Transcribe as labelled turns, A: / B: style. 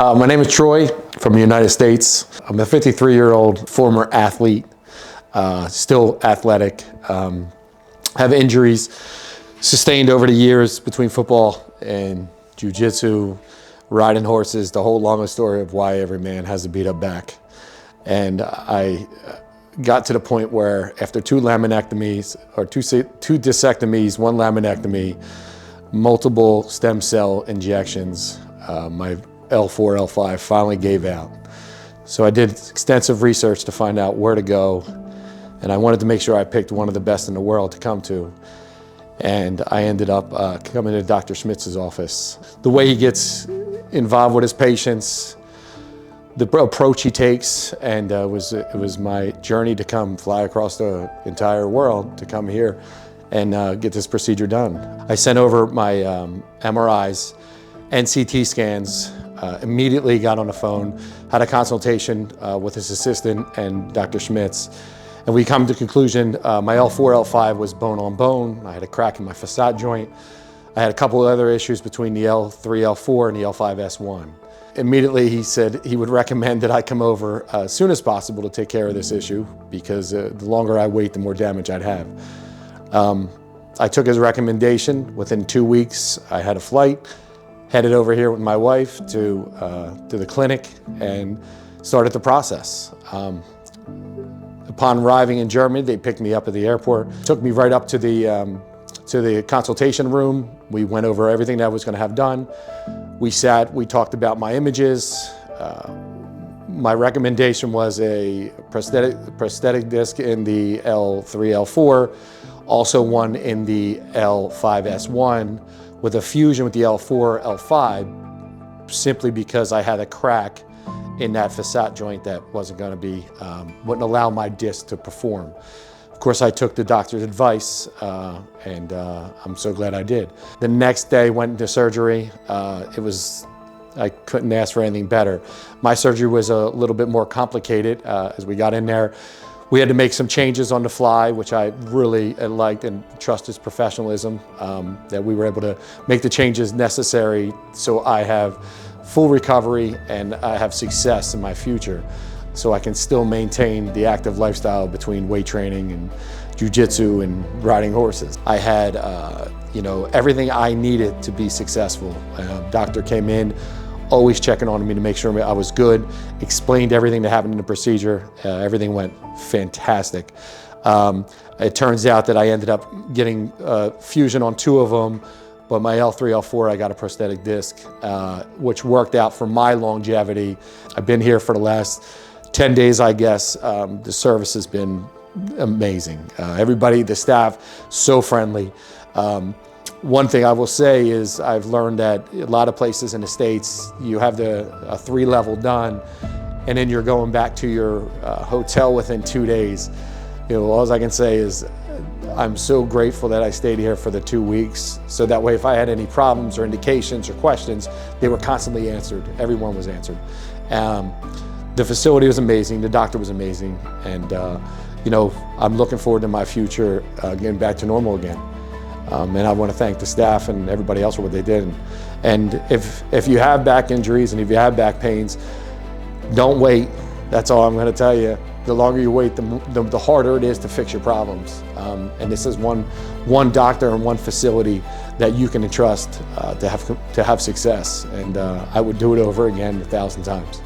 A: My name is Troy from the United States. I'm a 53-year-old former athlete, still athletic. Have injuries sustained over the years between football and jiu-jitsu, riding horses, the whole long story of why every man has a beat up back. And I got to the point where after two laminectomies, or two discectomies, one laminectomy, multiple stem cell injections, my L4, L5 finally gave out. So I did extensive research to find out where to go, and I wanted to make sure I picked one of the best in the world to come to. And I ended up coming to Dr. Schmitz's office. The way he gets involved with his patients, the approach he takes, and it was my journey to come fly across the entire world to come here and get this procedure done. I sent over my MRIs and CT scans, immediately got on the phone, had a consultation with his assistant and Dr. Schmitz. And we come to the conclusion, my L4, L5 was bone on bone. I had a crack in my facet joint. I had a couple of other issues between the L3, L4 and the L5S1. Immediately he said he would recommend that I come over as soon as possible to take care of this issue, because the longer I wait, the more damage I'd have. I took his recommendation. Within 2 weeks, I had a flight, headed over here with my wife to the clinic and started the process. Upon arriving in Germany, they picked me up at the airport, took me right up to the consultation room. We went over everything that I was going to have done. We sat, we talked about my images. My recommendation was a prosthetic disc in the L3, L4, also one in the L5S1, with a fusion with the L4, L5, simply because I had a crack in that facet joint that wasn't going to be, wouldn't allow my disc to perform. Of course, I took the doctor's advice, and I'm so glad I did. The next day, went into surgery. I couldn't ask for anything better. My surgery was a little bit more complicated. As we got in there, we had to make some changes on the fly, which I really liked and trust his professionalism, that we were able to make the changes necessary so I have full recovery and I have success in my future, so I can still maintain the active lifestyle between weight training and jiu-jitsu and riding horses. I had everything I needed to be successful. Doctor came in, always checking on me to make sure I was good, explained everything that happened in the procedure. Everything went fantastic. It turns out that I ended up getting fusion on 2 of them, but my L3, L4, I got a prosthetic disc, which worked out for my longevity. I've been here for the last 10 days, I guess. The service has been amazing. Everybody, the staff, so friendly. One thing I will say is I've learned that a lot of places in the States, you have a 3-level done, and then you're going back to your hotel within 2 days. All I can say is I'm so grateful that I stayed here for the 2 weeks, so that way if I had any problems or indications or questions, they were constantly answered. Everyone was answered. The facility was amazing, the doctor was amazing, and I'm looking forward to my future getting back to normal again. And I want to thank the staff and everybody else for what they did. And if you have back injuries and if you have back pains, don't wait. That's all I'm going to tell you. The longer you wait, the harder it is to fix your problems. And this is one doctor and one facility that you can entrust to have success. And I would do it over again 1,000 times.